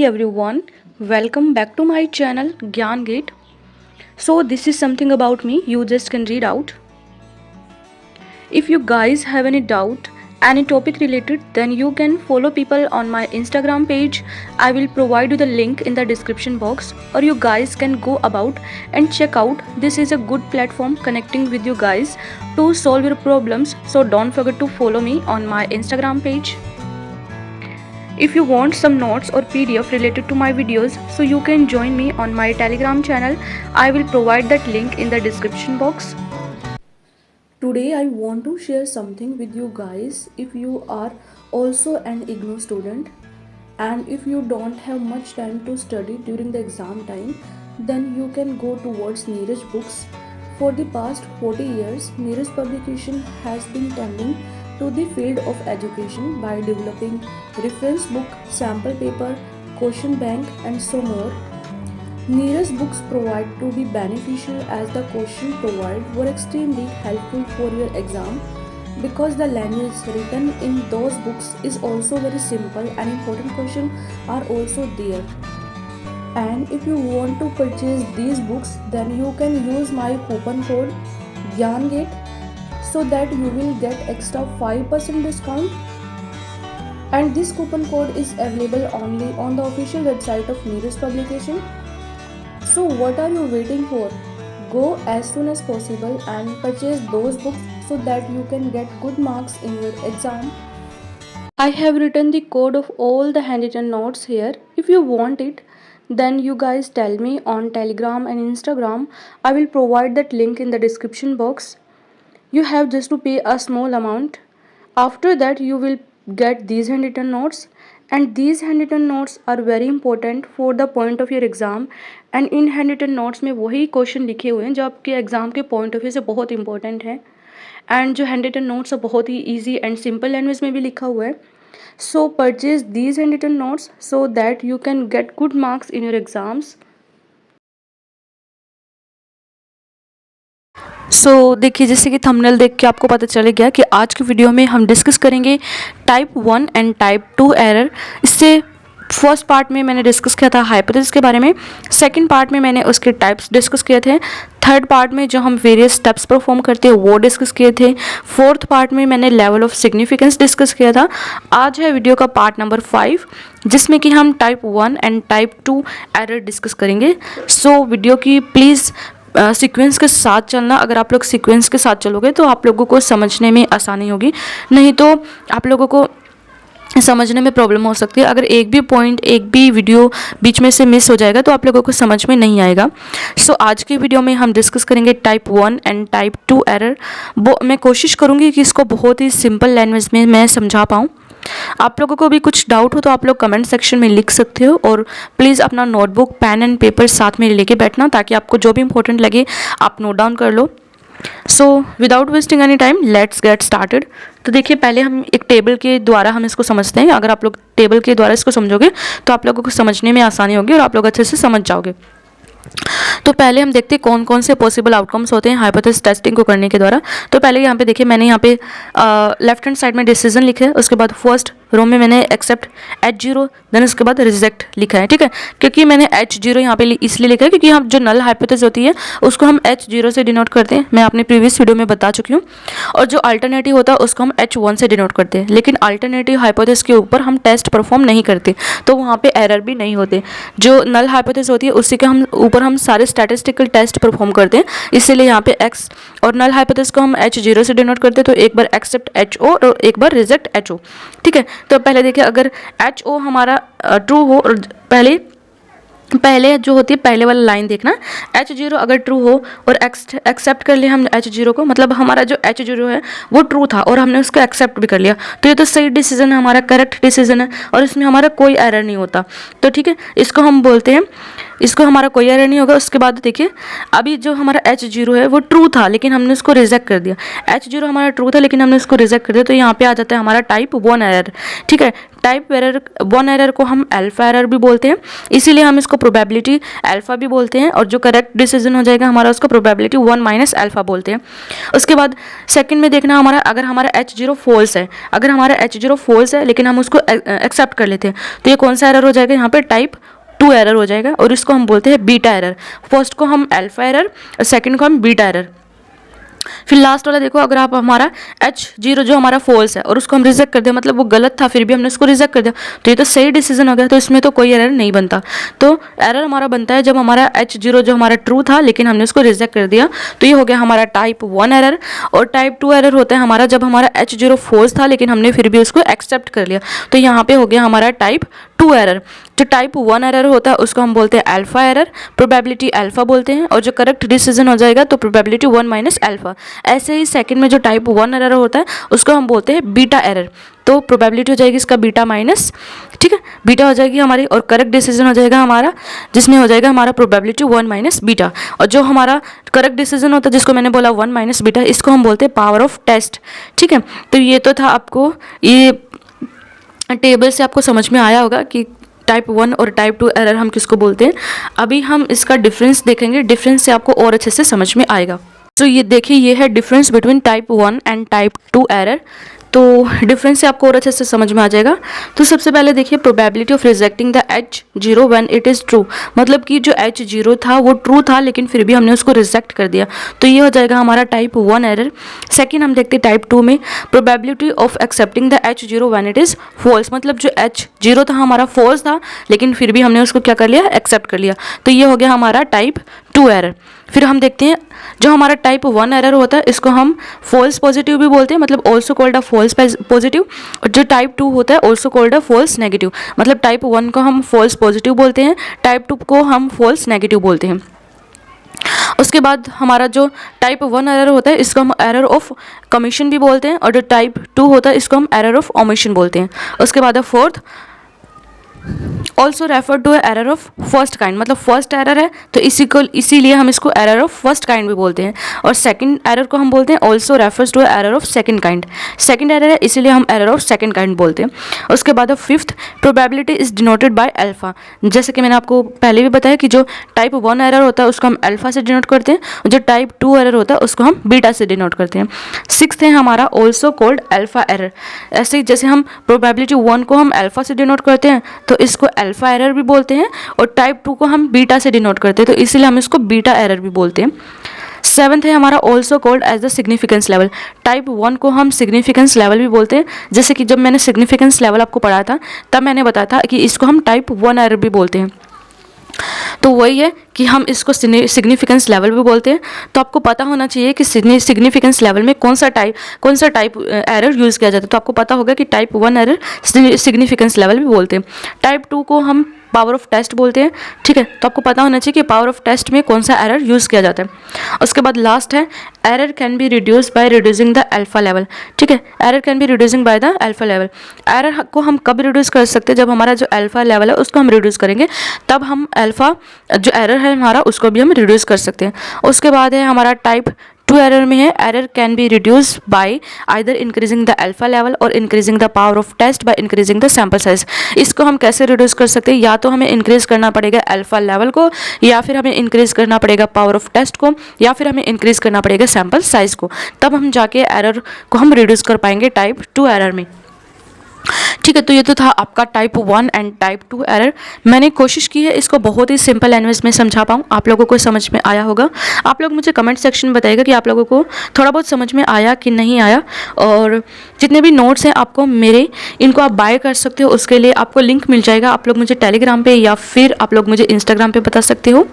everyone, welcome back to my channel Gyan Gate. So this is something about me you just can read out. If you guys have any doubt, any topic related, then you can follow people on my Instagram page. I will provide you the link in the description box, or you guys can go about and check out. This is a good platform connecting with you guys to solve your problems. So don't forget to follow me on my Instagram page. If you want some notes or PDF related to my videos, so you can join me on my Telegram channel. I will provide that link in the description box. Today I want to share something with you guys. If you are also an IGNOU student and if you don't have much time to study during the exam time, then you can go towards Neeraj Books. For the past 40 years, Neeraj Publication has been tending to the field of education by developing reference book, sample paper, question bank and so more. Neeraj Books provide to be beneficial as the question provided were extremely helpful for your exam because the language written in those books is also very simple and important questions are also there. And if you want to purchase these books, then you can use my coupon code GYANGATE so that you will get extra 5% discount. And this coupon code is available only on the official website of Neeraj Publication. So what are you waiting for? Go as soon as possible and purchase those books so that you can get good marks in your exam. I have written the code of all the handwritten notes here. If you want it, then you guys tell me on Telegram and Instagram. I will provide that link in the description box. You have just to pay a small amount. After that you will get these handwritten notes, and these handwritten notes are very important for the point of your exam. And in handwritten notes में वही question लिखे हुए हैं जो आपके exam के point of view से बहुत इंपॉर्टेंट है, एंड जो हैंडरिटन नोट्स है बहुत ही ईजी एंड सिंपल लैंग्वेज में भी लिखा हुआ है. So purchase these handwritten notes so that you can get good marks in your exams. So देखिए, जैसे कि थंबनेल देख के आपको पता चल गया कि आज की वीडियो में हम डिस्कस करेंगे टाइप 1 एंड टाइप 2 एरर. इससे फर्स्ट पार्ट में मैंने डिस्कस किया था हाइपोथेसिस के बारे में, सेकंड पार्ट में मैंने उसके टाइप्स डिस्कस किए थे, थर्ड पार्ट में जो हम वेरियस स्टेप्स परफॉर्म करते हैं वो डिस्कस किए थे, फोर्थ पार्ट में मैंने लेवल ऑफ सिग्निफिकेंस डिस्कस किया था. आज है वीडियो का पार्ट नंबर 5 जिसमें कि हम type 1 and type 2 error discuss करेंगे. सो वीडियो की प्लीज़ सीक्वेंस के साथ चलना. अगर आप लोग सीक्वेंस के साथ चलोगे तो आप लोगों को समझने में आसानी होगी, नहीं तो आप लोगों को समझने में प्रॉब्लम हो सकती है. अगर एक भी पॉइंट, एक भी वीडियो बीच में से मिस हो जाएगा तो आप लोगों को समझ में नहीं आएगा. सो आज की वीडियो में हम डिस्कस करेंगे टाइप 1 एंड टाइप 2 एरर. मैं कोशिश करूँगी कि इसको बहुत ही सिंपल लैंग्वेज में मैं समझा पाऊँ. आप लोगों को भी कुछ डाउट हो तो आप लोग कमेंट सेक्शन में लिख सकते हो, और प्लीज़ अपना नोटबुक, पेन एंड पेपर साथ में लेके बैठना ताकि आपको जो भी इंपॉर्टेंट लगे आप नोट डाउन कर लो. So without wasting any time let's get started. तो देखिए, पहले हम एक टेबल के द्वारा हम इसको समझते हैं. अगर आप लोग टेबल के द्वारा इसको समझोगे तो आप लोगों को समझने में आसानी होगी और आप लोग अच्छे से समझ जाओगे. तो पहले हम देखते हैं कौन कौन से पॉसिबल आउटकम्स होते हैं हाइपोथेसिस टेस्टिंग को करने के द्वारा. तो पहले यहाँ पे देखिए, मैंने यहाँ पे लेफ्ट हैंड साइड में डिसीजन लिखा है, उसके बाद फर्स्ट रो में मैंने एक्सेप्ट H0, देन उसके बाद रिजेक्ट लिखा है. ठीक है, क्योंकि मैंने H0 यहाँ पे इसलिए लिखा है क्योंकि हम जो नल हाइपोथेसिस होती है उसको हम H0 से डिनोट करते हैं. मैं अपने प्रीवियस वीडियो में बता चुकी हूँ. और जो अल्टरनेटिव होता है उसको हम H1 से डिनोट करते हैं. लेकिन अल्टरनेटिव हाइपोथेसिस के ऊपर हम टेस्ट परफॉर्म नहीं करते, तो वहाँ पे एरर भी नहीं होते. जो नल हाइपोथेसिस होती है उसी के हम ऊपर हम सारे स्टैटिस्टिकल टेस्ट परफॉर्म करते हैं, इसीलिए यहाँ पे X. और नल हाइपोथेसिस को हम H0 से डिनोट करते हैं, तो एक बार एक्सेप्ट HO और एक बार रिजेक्ट HO. ठीक है, तो पहले देखिए, अगर HO हमारा ट्रू हो, और पहले जो होती है पहले वाला लाइन देखना, H0 अगर ट्रू हो और एक्सेप्ट कर लिया हम H0 को, मतलब हमारा जो H0 है वो ट्रू था और हमने उसको एक्सेप्ट भी कर लिया, तो ये तो सही डिसीजन है, हमारा करेक्ट डिसीजन है और इसमें हमारा कोई एरर नहीं होता. तो ठीक है, इसको हम बोलते हैं इसको हमारा कोई एरर नहीं होगा। उसके बाद देखिए अभी जो हमारा H0 है वो ट्रू था लेकिन हमने उसको रिजेक्ट कर दिया। H0 हमारा ट्रू था लेकिन हमने उसको रिजेक्ट कर दिया, तो यहाँ पे आ जाता है हमारा टाइप 1 एरर। ठीक है, टाइप एरर 1 एरर को हम अल्फा एरर भी बोलते हैं, इसीलिए हम इसको प्रोबेबिलिटी अल्फा भी बोलते हैं, और जो करेक्ट डिसीजन हो जाएगा हमारा उसको प्रोबेबिलिटी 1 माइनस अल्फा बोलते हैं। उसके बाद सेकंड में देखना हमारा, अगर हमारा H0 फॉल्स है, अगर हमारा H0 फॉल्स है लेकिन हम उसको एक्सेप्ट कर लेते हैं, तो ये कौन सा एरर हो जाएगा, यहाँ पे टाइप 2 एरर हो जाएगा, और इसको हम बोलते हैं बीटा एरर। फर्स्ट को हम अल्फा एरर और सेकंड को हम बीटा एरर। फिर लास्ट वाला देखो, अगर आप हमारा H0 जो हमारा फॉल्स है और उसको हम रिजेक्ट कर दिया, मतलब वो गलत था फिर भी हमने उसको रिजेक्ट कर दिया, तो ये तो सही डिसीजन हो गया, तो इसमें तो कोई एरर नहीं बनता। तो एरर हमारा बनता है जब हमारा H0 जो हमारा ट्रू था लेकिन हमने उसको रिजेक्ट कर दिया, तो ये हो गया हमारा टाइप 1 एरर। और टाइप 2 एरर होता है हमारा जब हमारा H0 फॉल्स था लेकिन हमने फिर भी उसको एक्सेप्ट कर लिया, तो यहाँ पे हो गया हमारा टाइप 2 एरर। जो टाइप 1 एरर होता है उसको हम बोलते हैं अल्फा एरर, प्रोबेबिलिटी अल्फा बोलते हैं, और जो करेक्ट डिसीजन हो जाएगा तो प्रोबेबिलिटी 1 माइनस अल्फा। ऐसे ही सेकंड में जो टाइप 1 एरर होता है उसको हम बोलते हैं बीटा एरर, तो प्रोबेबिलिटी हो जाएगी इसका बीटा माइनस, ठीक है, बीटा हो जाएगी हमारी, और करेक्ट डिसीजन हो जाएगा हमारा जिसमें हो जाएगा हमारा प्रोबेबिलिटी 1 माइनस बीटा। और जो हमारा करेक्ट डिसीजन होता है जिसको मैंने बोला 1 माइनस बीटा, इसको हम बोलते हैं पावर ऑफ टेस्ट। ठीक है, तो ये तो था, आपको ये टेबल से आपको समझ में आया होगा कि टाइप 1 और टाइप 2 एरर हम किसको बोलते हैं। अभी हम इसका डिफरेंस देखेंगे, डिफरेंस से आपको और अच्छे से समझ में आएगा। तो ये देखिए, ये है difference between type 1 and type 2 error. तो डिफरेंस से आपको और अच्छे से समझ में आ जाएगा। तो सबसे पहले देखिए, probability of rejecting the H0 when it is true, मतलब कि जो H0 था वो ट्रू था लेकिन फिर भी हमने उसको रिजेक्ट कर दिया, तो ये हो जाएगा हमारा टाइप 1 एरर। सेकंड हम देखते हैं टाइप 2 में, probability of excepting the H0 when it is false, मतलब जो H0 था हमारा फॉल्स था लेकिन फिर भी हमने उसको क्या कर लिया, एक्सेप्ट कर लिया, तो ये हो गया हमारा टाइप 2 एरर। फिर हम देखते हैं जो हमारा टाइप 1 एरर होता है इसको हम फॉल्स पॉजिटिव भी बोलते हैं, मतलब also called a false positive, और जो टाइप 2 होता है also called a false negative, मतलब टाइप 1 को हम फॉल्स पॉजिटिव बोलते हैं, टाइप 2 को हम फॉल्स नेगेटिव बोलते हैं। उसके बाद हमारा जो टाइप 1 एरर होता है इसको हम एरर ऑफ कमीशन भी बोलते हैं, और जो टाइप 2 होता है इसको हम एरर ऑफ ओमिशन बोलते हैं। उसके बाद fourth also refer to error of first kind, मतलब फर्स्ट एरर है तो इसीलिए हम इसको एरर ऑफ फर्स्ट काइंड भी बोलते हैं, और सेकंड एरर को हम बोलते हैं also refers to error of second kind, second error है इसीलिए हम एरर ऑफ सेकंड काइंड बोलते हैं। उसके बाद fifth, probability is denoted by alpha, जैसे कि मैंने आपको पहले भी बताया कि जो टाइप 1 एरर होता है उसको हम अल्फा से डिनोट करते हैं, और जो टाइप 2 एरर होता है उसको हम बीटा से डिनोट करते हैं। सिक्स्थ है हमारा ऑल्सो कॉल्ड अल्फा एरर, ऐसे ही जैसे हम प्रोबेबिलिटी 1 को हम अल्फा से डिनोट करते हैं तो इसको अल्फा एरर भी बोलते हैं, और टाइप 2 को हम बीटा से डिनोट करते हैं तो इसीलिए हम इसको बीटा एरर भी बोलते हैं। सेवन्थ है हमारा also called as the significance level, type 1 को हम सिग्निफिकेंस लेवल भी बोलते हैं, जैसे कि जब मैंने सिग्निफिकेंस लेवल आपको पढ़ाया था तब मैंने बताया था कि इसको हम टाइप 1 एरर भी बोलते हैं। तो वही है कि हम इसको सिग्निफिकेंस लेवल भी बोलते हैं। तो आपको पता होना चाहिए कि सिग्निफिकेंस लेवल में कौन सा टाइप एरर यूज़ किया जाता है, तो आपको पता होगा कि टाइप 1 एरर सिग्निफिकेंस लेवल भी बोलते हैं। टाइप 2 को हम पावर ऑफ टेस्ट बोलते हैं, ठीक है, तो आपको पता होना चाहिए कि पावर ऑफ टेस्ट में कौन सा एरर यूज़ किया जाता है। उसके बाद लास्ट है error can be reduce by reducing the alpha level, ठीक है, error can B reducing by the alpha level. Error को हम कब रिड्यूस कर सकते हैं, जब हमारा जो अल्फा लेवल है उसको हम रिड्यूस करेंगे, तब हम अल्फा जो एरर है हमारा उसको भी हम रिड्यूस कर सकते हैं। उसके बाद है हमारा टाइप 2 एरर में है error can be reduce by either increasing the alpha level और increasing the power of test by increasing the sample size. इसको हम कैसे रिड्यूस कर सकते हैं, या तो हमें इंक्रीज करना पड़ेगा अल्फा लेवल को, या फिर हमें इंक्रीज करना पड़ेगा पावर ऑफ टेस्ट को, या फिर हमें इंक्रीज करना पड़ेगा सैंपल साइज को, तब हम जाके एरर को हम रिड्यूस कर पाएंगे टाइप 2 एरर में। ठीक है, तो ये तो था आपका टाइप 1 एंड टाइप 2 एरर। मैंने कोशिश की है इसको बहुत ही सिंपल लैंग्वेज में समझा पाऊँ, आप लोगों को समझ में आया होगा। आप लोग मुझे कमेंट सेक्शन में बताइएगा कि आप लोगों को थोड़ा बहुत समझ में आया कि नहीं आया, और जितने भी नोट्स हैं आपको मेरे, इनको आप बाय कर सकते हो, उसके लिए आपको लिंक मिल जाएगा। आप लोग मुझे टेलीग्राम पे या फिर आप लोग मुझे इंस्टाग्राम पे बता सकते हो।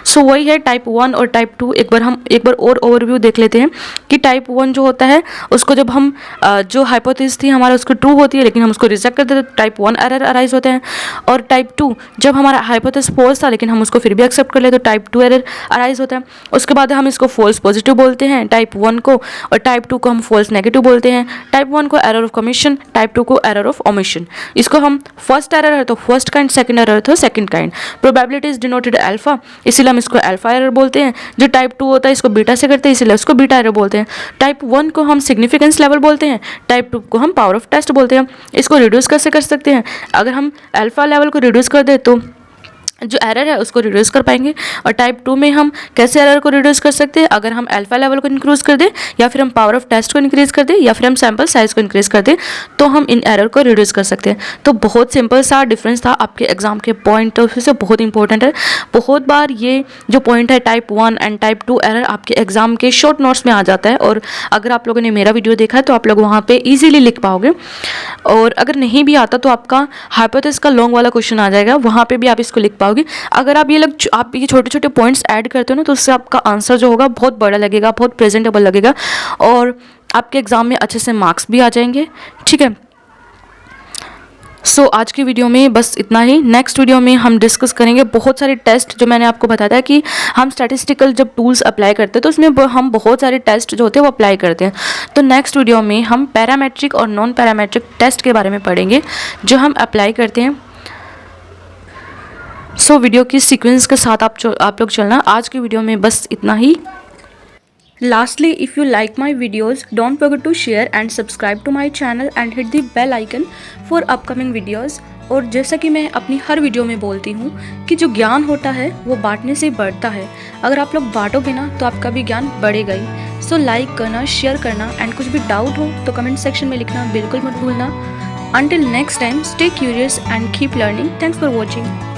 सो वही है टाइप 1 और टाइप 2। हम एक बार और ओवरव्यू देख लेते हैं कि टाइप 1 जो होता है उसको जब हम जो हाइपोथेसिस थी हमारा उसको ट्रू होती है देंगे लेकिन हम उसको रिजेक्ट कर देते तो टाइप 1 एरर अराइज होते हैं। और टाइप 2 जब हमारा हाइपोथेसिस फॉल्स था लेकिन हम उसको फिर भी एक्सेप्ट कर ले तो टाइप 2 एरर अराइज होता है। उसके बाद हम इसको फॉल्स पॉजिटिव बोलते हैं टाइप 1 को, और टाइप 2 को हम फॉल्स नेगेटिव बोलते हैं। टाइप 1 को एरर ऑफ कमीशन, टाइप 2 को एरर ऑफ ओमिशन। इसको हम फर्स्ट एरर है तो फर्स्ट काइंड, सेकंड एरर है तो second kind. Probability is denoted alpha, इसीलिए हम इसको अल्फा एरर बोलते हैं। जो टाइप 2 होता है इसको बीटा से करते हैं इसीलिए उसको बीटा एरर बोलते हैं। टाइप 1 को हम सिग्निफिकेंस लेवल बोलते हैं, टाइप 2 को हम पावर ऑफ टेस्ट बोलते हैं। इसको रिड्यूस कैसे कर सकते हैं, अगर हम अल्फा लेवल को रिड्यूस कर दें तो जो एरर है उसको रिड्यूस कर पाएंगे। और टाइप 2 में हम कैसे एरर को रिड्यूस कर सकते हैं, अगर हम अल्फा लेवल को इंक्रीज कर दें या फिर हम पावर ऑफ टेस्ट को इंक्रीज कर दें या फिर हम सैम्पल साइज को इंक्रीज कर दें तो हम इन एरर को रिड्यूस कर सकते हैं। तो बहुत सिंपल सा डिफरेंस था, आपके एग्जाम के पॉइंट ऑफ व्यू से बहुत इंपॉर्टेंट है। बहुत बार ये जो पॉइंट है टाइप 1 एंड टाइप 2 एरर आपके एग्जाम के शॉर्ट नोट्स में आ जाता है, और अगर आप लोगों ने मेरा वीडियो देखा है तो आप लोग वहाँ पे ईजिली लिख पाओगे। और अगर नहीं भी आता तो आपका हाइपोथेसिस का लॉन्ग वाला क्वेश्चन आ जाएगा, वहाँ पे भी आप इसको लिख पाओगे। अगर आप ये छोटे छोटे पॉइंट्स ऐड करते हो ना तो उससे आपका आंसर जो होगा बहुत बड़ा लगेगा, बहुत प्रेजेंटेबल लगेगा, और आपके एग्जाम में अच्छे से मार्क्स भी आ जाएंगे। ठीक है, सो आज की वीडियो में बस इतना ही। नेक्स्ट वीडियो में हम डिस्कस करेंगे बहुत सारे टेस्ट, जो मैंने आपको बताया था कि हम स्टैटिस्टिकल जब टूल्स अप्लाई करते हैं तो उसमें हम बहुत सारे टेस्ट जो होते हैं वो अप्लाई करते हैं। तो नेक्स्ट वीडियो में हम पैरामेट्रिक और नॉन पैरामेट्रिक टेस्ट के बारे में पढ़ेंगे जो हम अप्लाई करते हैं। सो वीडियो की सीक्वेंस के साथ आप लोग चलना। आज की वीडियो में बस इतना ही। Lastly, if you like my videos, don't forget to share and subscribe to my channel and hit the bell icon for upcoming videos। और जैसा कि मैं अपनी हर वीडियो में बोलती हूँ कि जो ज्ञान होता है वो बांटने से बढ़ता है। अगर आप लोग बांटोगे ना तो आपका भी ज्ञान बढ़ेगा ही। सो लाइक करना, शेयर करना, एंड कुछ भी डाउट हो तो कमेंट सेक्शन में लिखना बिल्कुल मत भूलना। Until next time, stay curious and keep learning. Thanks for watching.